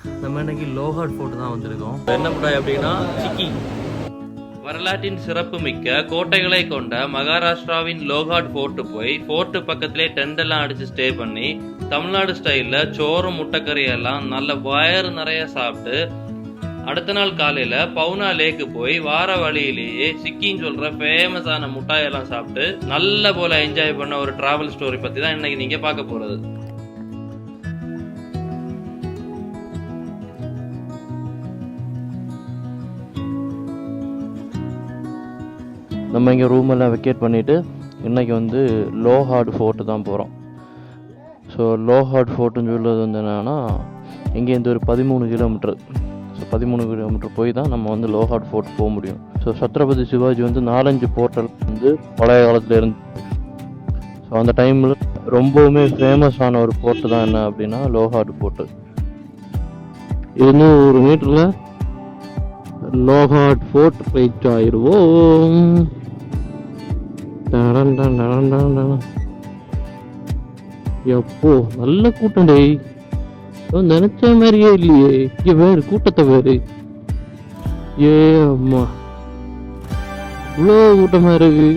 நம்ம இன்னைக்கு லோஹாட் ஃபோர்ட் தான் வந்திருக்கோம். என்ன முட்டாய் அப்படின்னா சிக்கி. வரலாற்றின் சிறப்பு மிக்க கோட்டைகளை கொண்ட மகாராஷ்டிராவின் லோஹாட் ஃபோர்ட்டு போய் ஃபோர்ட்டு பக்கத்திலே டென்ட் எல்லாம் அடிச்சு ஸ்டே பண்ணி தமிழ்நாடு ஸ்டைலில் சோறு முட்டைக்கறி எல்லாம் நல்ல வயறு நிறைய சாப்பிட்டு அடுத்த நாள் காலையில பவுனா லேக்கு போய் வார வழியிலேயே சிக்கின்னு சொல்ற ஃபேமஸான முட்டாயெல்லாம் சாப்பிட்டு நல்ல போல என்ஜாய் பண்ண ஒரு டிராவல் ஸ்டோரி பத்தி தான் இன்னைக்கு நீங்க பார்க்க போறது. நம்ம இங்கே ரூம் எல்லாம் வெக்கேட் பண்ணிவிட்டு இன்றைக்கி வந்து லோஹாட் ஃபோர்ட்டு தான் போகிறோம். ஸோ லோஹாட் ஃபோர்ட்டுன்னு சொல்கிறது வந்து என்னென்னா இங்கேருந்து ஒரு 13 கிலோமீட்டர். ஸோ 13 கிலோமீட்டர் போய் தான் நம்ம வந்து லோஹாட் ஃபோர்ட் போக முடியும். ஸோ சத்ரபதி சிவாஜி வந்து 4-5 போர்ட்டல் வந்து பழைய காலத்தில் இருந்து. ஸோ அந்த டைமில் ரொம்பவுமே ஃபேமஸான ஒரு போர்ட்டு தான் என்ன அப்படின்னா லோஹாட் ஃபோர்ட்டு. 200 மீட்டரில் லோஹாட் ஃபோர்ட் போயிட்டு ஆயிடுவோம். எப்போ நல்ல கூட்டம் டே, நினைச்ச மாதிரியே இல்லையே. இங்க வேறு கூட்டத்தை வேறு. ஏ அம்மா இவ்வளோ கூட்டமா இருக்கு.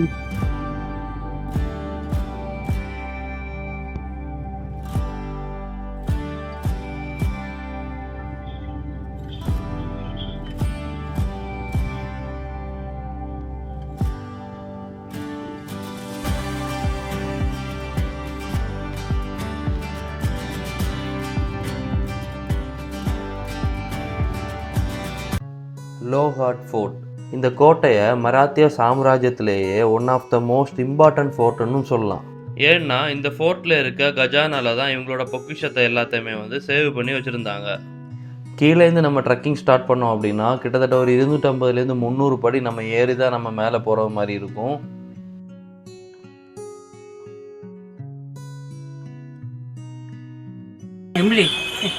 லோஹாட் ஃபோர்ட் இந்த கோட்டையை மராத்திய சாம்ராஜ்யத்திலேயே one of the most important ஃபோர்ட்னு சொல்லலாம். ஏன்னா இந்த ஃபோர்ட்டில் இருக்க கஜானால தான் இவங்களோட பொக்கிஷத்தை எல்லாத்தையுமே வந்து சேவ் பண்ணி வச்சுருந்தாங்க. கீழேருந்து நம்ம ட்ரெக்கிங் ஸ்டார்ட் பண்ணோம் அப்படின்னா கிட்டத்தட்ட ஒரு 250லேருந்து 300 படி நம்ம ஏறி தான் நம்ம மேலே போகிற மாதிரி இருக்கும்.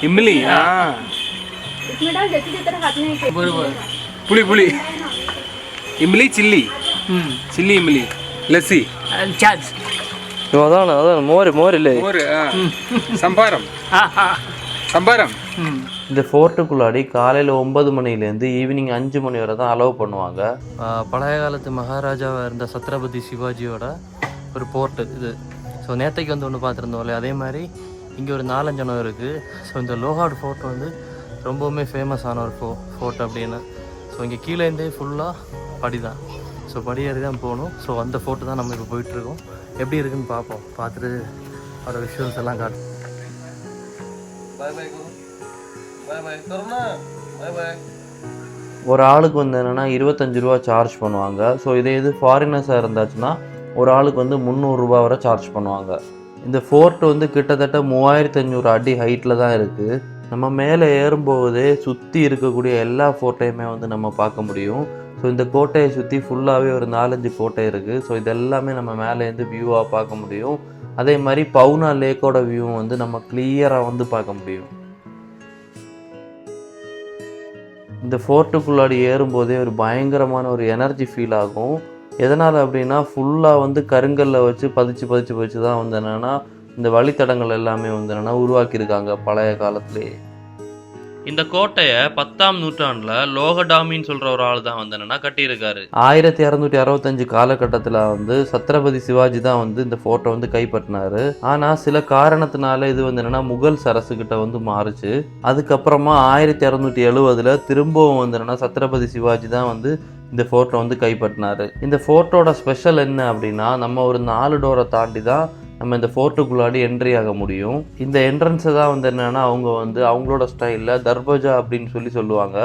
इमली हाँ बरोबर पुली पुली इमली चिल्ली चिल्ली इमली लस्सी அதான் அதான் மோர் இல்லை और संभारम संभारम. இந்த ஃபோர்ட்டுக்குள்ளாடி காலையில் 9 மணிலேருந்து ஈவினிங் 5 மணி வரை தான் அலோவ் பண்ணுவாங்க. பழைய காலத்து மகாராஜாவாக இருந்த சத்ரபதி சிவாஜியோட ஒரு போர்ட்டு இது. ஸோ நேற்றைக்கு வந்து ஒன்று பார்த்துருந்தோம்ல, அதே மாதிரி இங்கே ஒரு 4-5 இடம் இருக்குது. ஸோ இந்த லோஹாட் ஃபோர்ட் வந்து ரொம்பவுமே ஃபேமஸான ஒரு ஃபோர்ட் அப்படின்னு. ஸோ இங்கே கீழேருந்தே ஃபுல்லாக படி தான். ஸோ படி ஏறி தான் போகணும். ஸோ அந்த ஃபோர்ட்டு தான் நம்ம இப்போ போயிட்டுருக்கோம். எப்படி இருக்குன்னு பார்ப்போம். பார்த்துட்டு அதோட விஷுவல்ஸ் எல்லாம் காட்டும். ஒரு ஆளுக்கு வந்து என்னென்னா 25 ரூபா சார்ஜ் பண்ணுவாங்க. ஸோ இதே இது ஃபாரினர்ஸாக இருந்தாச்சுன்னா ஒரு ஆளுக்கு வந்து 300 ரூபா வரை சார்ஜ் பண்ணுவாங்க. இந்த ஃபோர்ட் வந்து கிட்டத்தட்ட 3500 அடி ஹைட்டில் தான் இருக்குது. நம்ம மேலே ஏறும்போதே சுற்றி இருக்கக்கூடிய எல்லா ஃபோர்ட்டையுமே வந்து நம்ம பார்க்க முடியும். ஸோ இந்த கோட்டையை சுற்றி ஃபுல்லாகவே ஒரு 4-5 கோட்டை இருக்குது. ஸோ இது எல்லாமே நம்ம மேலேருந்து வியூவாக பார்க்க முடியும். அதே மாதிரி பவுனா லேக்கோட வியூவும் வந்து நம்ம கிளியராக வந்து பார்க்க முடியும். இந்த ஃபோர்ட்டுக்குள்ளாடி ஏறும்போதே ஒரு பயங்கரமான ஒரு எனர்ஜி ஃபீல் ஆகும். எதனால் அப்படின்னா ஃபுல்லாக வந்து கருங்கல்ல வச்சு பதிச்சு தான் வந்து என்னென்னா இந்த வழித்தடங்கள் எல்லாமே வந்து என்னென்னா உருவாக்கியிருக்காங்க பழைய காலத்திலே. இந்த கோட்டையை 10ஆம் நூற்றாண்டில் லோகடாமின்னு சொல்கிற ஒரு ஆள் தான் வந்து என்னென்னா கட்டியிருக்காரு. 1265 காலகட்டத்தில் வந்து சத்ரபதி சிவாஜி தான் வந்து இந்த ஃபோர்ட்டை வந்து கைப்பற்றினார். ஆனால் சில காரணத்தினால இது வந்து என்னென்னா முகல் அரசுக்கிட்ட வந்து மாறுச்சு. அதுக்கப்புறமா 1270 திரும்பவும் வந்து என்னென்னா சத்ரபதி சிவாஜி தான் வந்து இந்த ஃபோர்ட்டை வந்து கைப்பற்றினார். இந்த ஃபோர்ட்டோட ஸ்பெஷல் என்ன அப்படின்னா நம்ம ஒரு 4 டோரை தாண்டி தான் நம்ம இந்த ஃபோர்ட்டுக்குள்ளாடி என்ட்ரி ஆக முடியும். இந்த என்ட்ரன்ஸை தான் வந்து என்னென்னா அவங்க வந்து அவங்களோட ஸ்டைலில் தர்வாஜா அப்படின்னு சொல்லுவாங்க.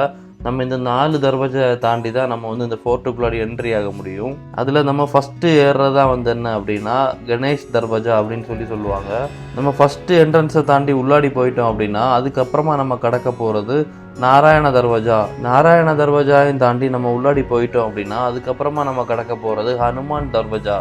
நம்ம இந்த 4 தர்வாஜா தாண்டி தான் நம்ம வந்து இந்த ஃபோர்ட்டுக்குள்ளாடி என்ட்ரி ஆக முடியும். அதில் நம்ம ஃபஸ்ட்டு ஏறுறதா வந்து என்ன அப்படின்னா கணேஷ் தர்வாஜா அப்படின்னு சொல்லுவாங்க. நம்ம ஃபஸ்ட்டு என்ட்ரன்ஸை தாண்டி உள்ளாடி போயிட்டோம் அப்படின்னா அதுக்கப்புறமா நம்ம கடக்க போகிறது நாராயண தர்வாஜா. நாராயண தர்வாஜாவையும் தாண்டி நம்ம உள்ளாடி போயிட்டோம் அப்படின்னா அதுக்கப்புறமா நம்ம கடக்க போகிறது ஹனுமான் தர்வாஜா.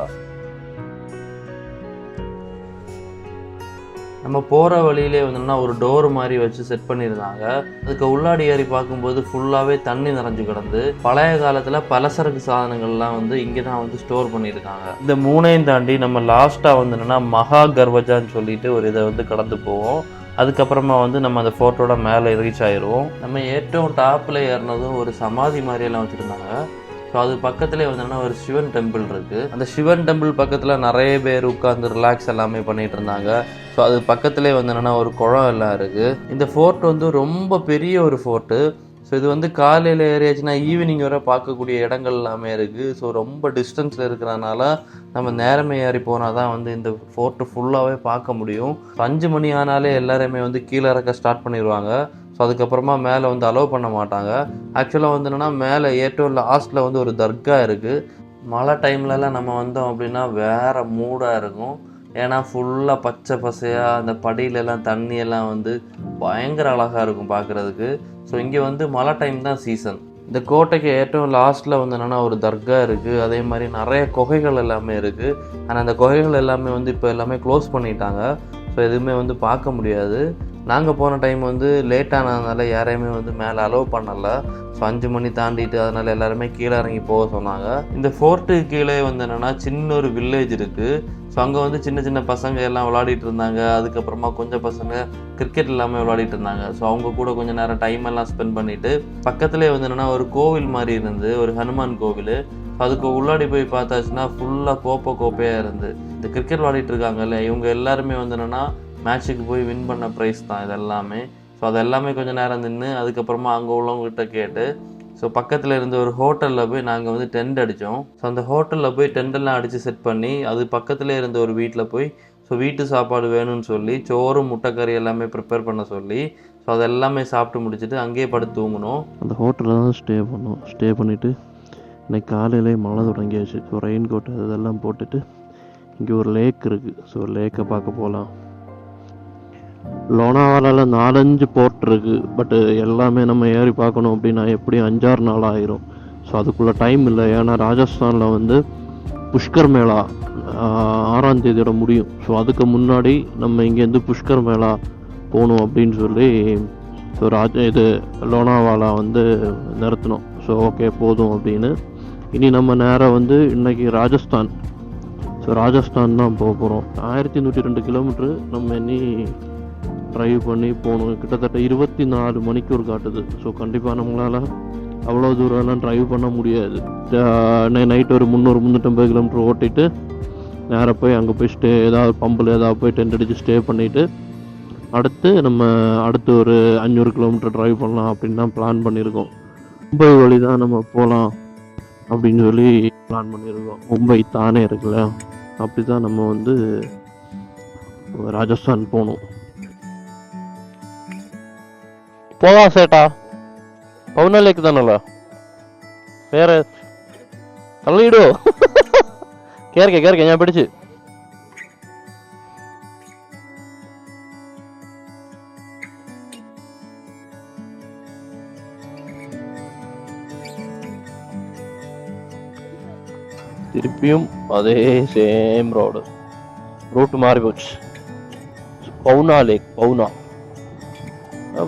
நம்ம போகிற வழியிலே வந்துன்னா ஒரு டோர் மாதிரி வச்சு செட் பண்ணியிருந்தாங்க. அதுக்கு உள்ளாடி ஏறி பார்க்கும்போது ஃபுல்லாகவே தண்ணி நிறைஞ்சு கிடந்து பழைய காலத்தில் பலசரக்கு சாதனங்கள்லாம் வந்து இங்கே தான் வந்து ஸ்டோர் பண்ணியிருக்காங்க. இந்த 3ஐயும் தாண்டி நம்ம லாஸ்ட்டாக வந்து என்னென்னா மகா கர்வஜான்னு சொல்லிட்டு ஒரு இதை வந்து கடந்து போவோம். அதுக்கப்புறமா வந்து நம்ம அந்த ஃபோர்ட்டோட மேலே ரீச் ஆயிடுவோம். நம்ம ஏற்றவும் டாப்பில் ஏறினதும் ஒரு சமாதி மாதிரியெல்லாம் வச்சுருந்தாங்க. ஸோ அது பக்கத்துலேயே வந்தோன்னா ஒரு சிவன் டெம்பிள் இருக்குது. அந்த சிவன் டெம்பிள் பக்கத்தில் நிறைய பேர் உட்காந்து ரிலாக்ஸ் எல்லாமே பண்ணிகிட்டு இருந்தாங்க. ஸோ அது பக்கத்துலேயே வந்தோன்னா ஒரு குளம் எல்லாம் இருக்குது. இந்த ஃபோர்ட் வந்து ரொம்ப பெரிய ஒரு ஃபோர்ட்டு. ஸோ இது வந்து காலையில் ஏறியாச்சுன்னா ஈவினிங் வரை பார்க்கக்கூடிய இடங்கள் எல்லாமே இருக்குது. ஸோ ரொம்ப டிஸ்டன்ஸில் இருக்கிறனால நம்ம நேரமே ஏறி போனால் தான் வந்து இந்த ஃபோர்ட்டு ஃபுல்லாகவே பார்க்க முடியும். 5 மணி ஆனாலே எல்லாருமே வந்து கீழே இறக்க ஸ்டார்ட் பண்ணிடுவாங்க. ஸோ அதுக்கப்புறமா மேலே வந்து அலோவ் பண்ண மாட்டாங்க. ஆக்சுவலாக வந்து என்னென்னா மேலே ஏற்றோ லாஸ்ட்டில் வந்து ஒரு தர்கா இருக்குது. மழை டைம்லலாம் நம்ம வந்தோம் அப்படின்னா வேறு மூடாக இருக்கும். ஏன்னா ஃபுல்லாக பச்சை பசையாக அந்த படியிலலாம் தண்ணியெல்லாம் வந்து பயங்கர அழகாக இருக்கும் பார்க்குறதுக்கு. ஸோ இங்கே வந்து மழை டைம் தான் சீசன். இந்த கோட்டைக்கு ஏற்றவும் லாஸ்ட்டில் வந்து என்னென்னா ஒரு தர்கா இருக்குது. அதே மாதிரி நிறைய குகைகள் எல்லாமே இருக்குது. ஆனால் அந்த குகைகள் எல்லாமே வந்து இப்போ எல்லாமே க்ளோஸ் பண்ணிட்டாங்க. ஸோ எதுவுமே வந்து பார்க்க முடியாது. நாங்கள் போன டைம் வந்து லேட்டானதுனால யாரையுமே வந்து மேலே அலோவ் பண்ணலை. ஸோ 5 மணி தாண்டிட்டு அதனால் எல்லாருமே கீழே இறங்கி போக சொன்னாங்க. இந்த ஃபோர்ட்டுக்கு கீழே வந்து என்னென்னா சின்ன ஒரு வில்லேஜ் இருக்குது. ஸோ அங்கே வந்து சின்ன சின்ன பசங்க எல்லாம் விளையாடிட்டு இருந்தாங்க. அதுக்கப்புறமா கொஞ்சம் பசங்க கிரிக்கெட் எல்லாமே விளையாடிட்டு இருந்தாங்க. ஸோ அவங்க கூட கொஞ்சம் நேரம் டைம் எல்லாம் ஸ்பெண்ட் பண்ணிவிட்டு பக்கத்துலேயே வந்து என்னென்னா ஒரு கோவில் மாதிரி இருந்து ஒரு ஹனுமான் கோவில். அதுக்கு உள்ளாடி போய் பார்த்தாச்சுன்னா ஃபுல்லாக கோப்பையாக இருந்து இந்த கிரிக்கெட் விளையாடிட்டு இருக்காங்கல்ல இவங்க எல்லாருமே வந்து என்னென்னா மேட்ச்சுக்கு போய் வின் பண்ண ப்ரைஸ் தான் இதெல்லாமே. ஸோ அதெல்லாமே கொஞ்சம் நேரம் நின்று அதுக்கப்புறமா அங்கே உள்ளவங்ககிட்ட கேட்டு ஸோ பக்கத்தில் இருந்த ஒரு ஹோட்டலில் போய் நாங்கள் வந்து டென்ட் அடித்தோம். ஸோ அந்த ஹோட்டலில் போய் டென்டெல்லாம் அடித்து செட் பண்ணி அது பக்கத்தில் இருந்த ஒரு வீட்டில் போய் ஸோ வீட்டு சாப்பாடு வேணும்னு சொல்லி சோறு முட்டைக்கறி எல்லாமே ப்ரிப்பேர் பண்ண சொல்லி ஸோ அதெல்லாமே சாப்பிட்டு முடிச்சுட்டு அங்கேயே படுத்து தூங்கணும். அந்த ஹோட்டலில் தான் ஸ்டே பண்ணோம். ஸ்டே பண்ணிவிட்டு இன்னைக்கு காலையிலே மழை தொடங்கியாச்சு. ஸோ ரெயின் கோட் இதெல்லாம் போட்டுட்டு இங்கே ஒரு லேக் இருக்குது. ஸோ லேக்கை பார்க்க போகலாம். லோனாவாலாவில் 4-5 போர்ட் இருக்குது. பட்டு எல்லாமே நம்ம ஏறி பார்க்கணும் அப்படின்னா எப்படியும் 5-6 நாள் ஆயிரும். ஸோ அதுக்குள்ளே டைம் இல்லை. ஏன்னா ராஜஸ்தானில் வந்து புஷ்கர் மேளா 6ஆம் தேதியோட முடியும். ஸோ அதுக்கு முன்னாடி நம்ம இங்கேருந்து புஷ்கர் மேளா போகணும் அப்படின்னு சொல்லி ஸோ இது லோனாவாலா வந்து நிறுத்தினோம். ஸோ ஓகே போதும் அப்படின்னு இனி நம்ம நேராக வந்து இன்றைக்கி ராஜஸ்தான். ஸோ ராஜஸ்தான் தான் போக போகிறோம். 1102 கிலோமீட்ரு நம்ம இனி ட்ரைவ் பண்ணி போகணும். கிட்டத்தட்ட 24 மணிக்கூர் காட்டுது. ஸோ கண்டிப்பாக நம்மளால் அவ்வளோ தூரம்லாம் ட்ரைவ் பண்ண முடியாது. நைட்டு ஒரு 300-350 கிலோமீட்டர் ஓட்டிட்டு நேராக போய் அங்கே போய் ஸ்டே ஏதாவது பம்பில் ஏதாவது போய் டென்ட் அடித்து ஸ்டே பண்ணிவிட்டு அடுத்து ஒரு 500 கிலோமீட்டர் ட்ரைவ் பண்ணலாம் அப்படின்னு தான் பிளான் பண்ணியிருக்கோம். மும்பை வழி தான் நம்ம போகலாம் அப்படின்னு சொல்லி பிளான் பண்ணியிருக்கோம். மும்பை தானே இருக்குல்ல, அப்படி தான் நம்ம வந்து ராஜஸ்தான் போகணும். போகலாம் சேட்டா. பவுனா லேக் தானல்ல, வேற தள்ளிடு. கேர்க்க ഞാൻ പിടിച്ച് திருப்பியும் அதே சேம் ரூட் மாறி போச்சு. பவுனா லேக், பவுனா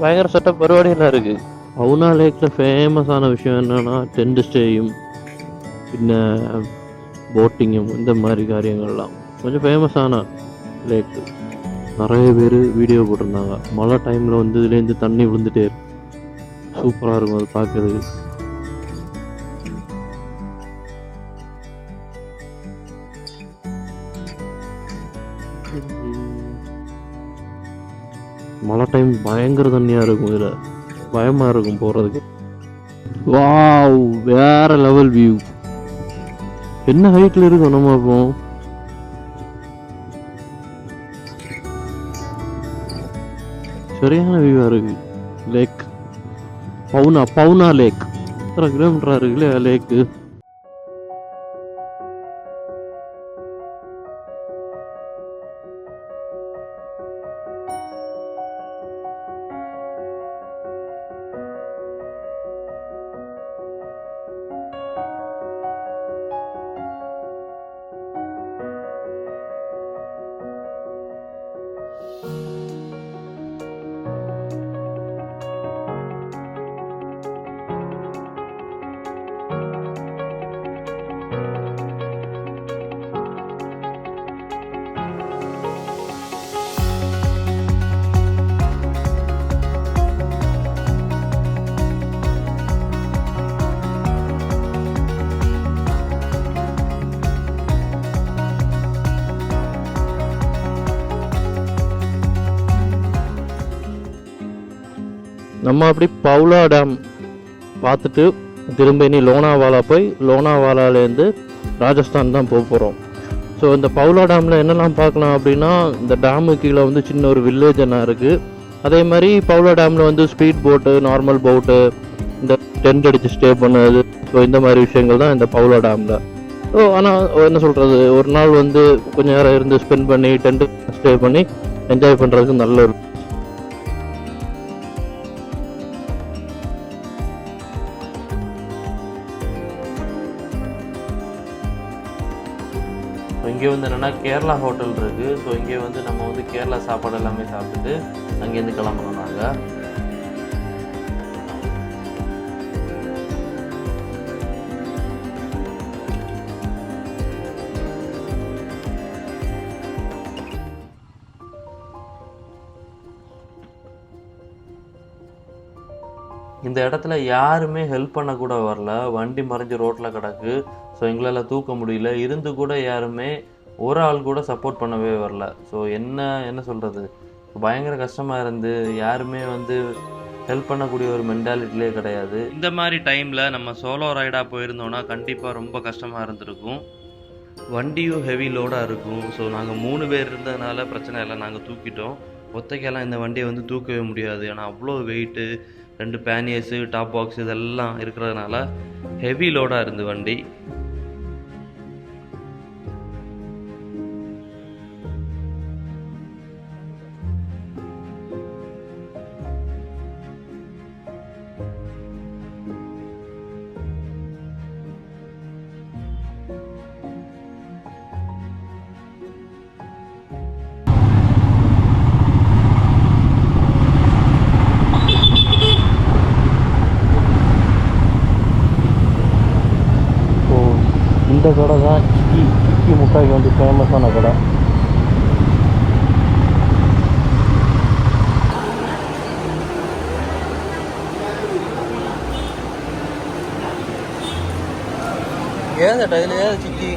பயங்கர செட்டப் പരിപാടിയെല്ലാം இருக்கு. பவுனா லேக்கில் ஃபேமஸான விஷயம் என்னன்னா டென்ட் ஸ்டேயும் പിന്നെ போட்டிங்கும் இந்த மாதிரி காரியங்கள்லாம் கொஞ்சம் ஃபேமஸான லேக்கு. நிறைய பேர் வீடியோ போட்டிருந்தாங்க. மழை டைமில் வந்து இதுலேருந்து தண்ணி விழுந்துட்டே இருக்கு. சூப்பராக இருக்கும் அது பார்க்கறதுக்கு. மழை டைம் பயங்கர தண்ணியாக இருக்கும். இதில் பயமாக இருக்கும் போகிறதுக்கு. வாவ், வேற லெவல் வியூ. என்ன ஹைட்டில் இருக்கும் நம்ம இப்போ. சரியான வியூவாக இருக்கு. லேக் பவுனா லேக். எத்தனை கிலோமீட்டராக இருக்குல்ல லேக்கு. நம்ம அப்படி பவுலா டேம் பார்த்துட்டு திரும்ப இனி லோனாவாலா போய் லோனாவாலாலேருந்து ராஜஸ்தான் தான் போக போகிறோம். ஸோ இந்த பவுலா டேமில் என்னெல்லாம் பார்க்கலாம் அப்படின்னா, இந்த டேமு கீழே வந்து சின்ன ஒரு வில்லேஜ் என்ன இருக்குது. அதே மாதிரி பவுலா டேமில் வந்து ஸ்பீட் போட்டு, நார்மல் போட்டு, இந்த டென்ட் அடித்து ஸ்டே பண்ணுறது, ஸோ இந்த மாதிரி விஷயங்கள் தான் இந்த பவுலா டேமில். ஸோ ஆனால் என்ன சொல்கிறது, ஒரு நாள் வந்து கொஞ்சம் நேரம் இருந்து ஸ்பெண்ட் பண்ணி டென்ட் ஸ்டே பண்ணி என்ஜாய் பண்ணுறதுக்கு நல்ல ஒரு இங்கே வந்து என்னென்னா கேரளா ஹோட்டல் இருக்குது. ஸோ இங்கே வந்து நம்ம வந்து கேரளா சாப்பாடு எல்லாமே சாப்பிட்டுட்டு அங்கேருந்து கிளம்புறோம் நாங்கள். இந்த இடத்துல யாருமே ஹெல்ப் பண்ண கூட வரல. வண்டி மறைஞ்சு ரோட்டில் கிடக்கு. ஸோ எங்களால் தூக்க முடியல. இருந்து கூட யாருமே ஒரு ஆள் கூட சப்போர்ட் பண்ணவே வரல. ஸோ என்ன சொல்கிறது, பயங்கர கஷ்டமாக இருந்து யாருமே வந்து ஹெல்ப் பண்ணக்கூடிய ஒரு மென்டாலிட்டிலே கிடையாது. இந்த மாதிரி டைமில் நம்ம சோலோ ரைடாக போயிருந்தோன்னா கண்டிப்பாக ரொம்ப கஷ்டமாக இருந்திருக்கும். வண்டியும் ஹெவி லோடாக இருக்கும். ஸோ நாங்கள் 3 பேர் இருந்ததுனால பிரச்சனை இல்லை, நாங்கள் தூக்கிட்டோம். ஒத்தைக்கெல்லாம் இந்த வண்டியை வந்து தூக்கவே முடியாது. ஏன்னா அவ்வளோ வெயிட்டு, 2 பேனியர்ஸு, டாப் பாக்ஸ் இதெல்லாம் இருக்கிறதுனால ஹெவி லோடாக இருந்து வண்டி. இந்த கடை தான் சிக்கி முட்டாய்க்கு வந்து ஃபேமஸான கடை. ஏன் இதில் ஏன் சிக்கி?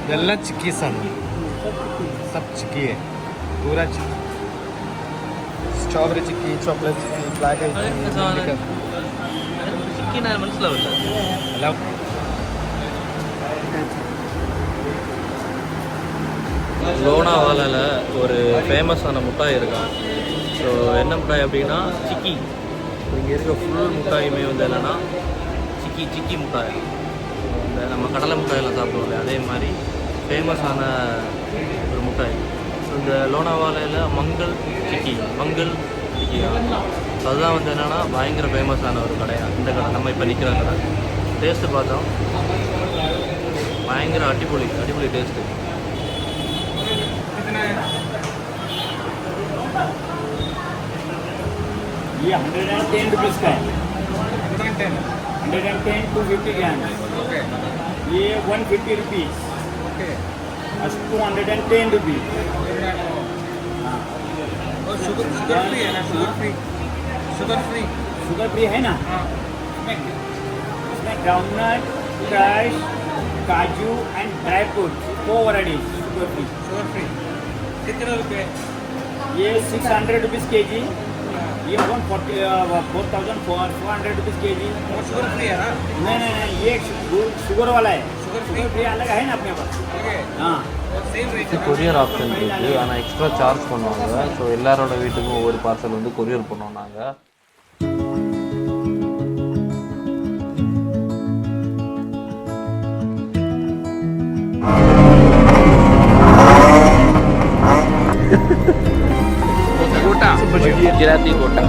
இதெல்லாம் சிக்கி சாமி, சப் சிக்கி பூரா சிக்கி. ஸ்ட்ராபெரி சிக்கி, சாக்லேட் சிக்கி, பிளாக் ஐஸ் சிக்கி நான் மனசில் எல்லாம் லோனாவாலாவில் ஒரு ஃபேமஸான முட்டாய் இருக்கான். ஸோ என்ன முட்டாய் அப்படின்னா சிக்கி. இங்கே இருக்க ஃபுல் முட்டாயுமே வந்து என்னென்னா சிக்கி முட்டாய். இந்த நம்ம கடலை முட்டாயெல்லாம் சாப்பிடுவோம், அதே மாதிரி ஃபேமஸான ஒரு முட்டாய். ஸோ இந்த லோனாவாலாவில் மங்கள் சிக்கி அதுதான் வந்து என்னென்னா பயங்கர ஃபேமஸான ஒரு கடையாக இந்த கடை. நம்ம இப்போ நிற்கிற கடை டேஸ்ட்டு பார்த்தோம், பயங்கர அடிப்பொலி டேஸ்ட்டு. ये 110 रुपीज़ का है. 110 250 ग्राम. ओके. ये 150 रुपीज़. ओके. 210 रुपीज़. और शुगर फ्री है ना? शुगर फ्री है ना? इसमें ग्राउंडनट, क्रश, काजू and dry fruit 4 varieties sugar free. कितने रुपए? ये 600 रुपीज़ के जी. ये 4,400 रुपीज़ के जी. और शुगर फ्री है ना? नहीं, ये शुगर वाला है. शुगर फ्री अलग है ना अपने पास. ओके. हाँ. Same rate. கொரியர் ஆப்ஷன் இருக்குது, ஆனால் எக்ஸ்ட்ரா சார்ஜ் பண்ணுவாங்க. ஸோ எல்லாரோட வீட்டுக்கும் ஒவ்வொரு பார்சல் வந்து கொரியர் பண்ணுவோம் நாங்கள். कोटा, गुजराती कोटा.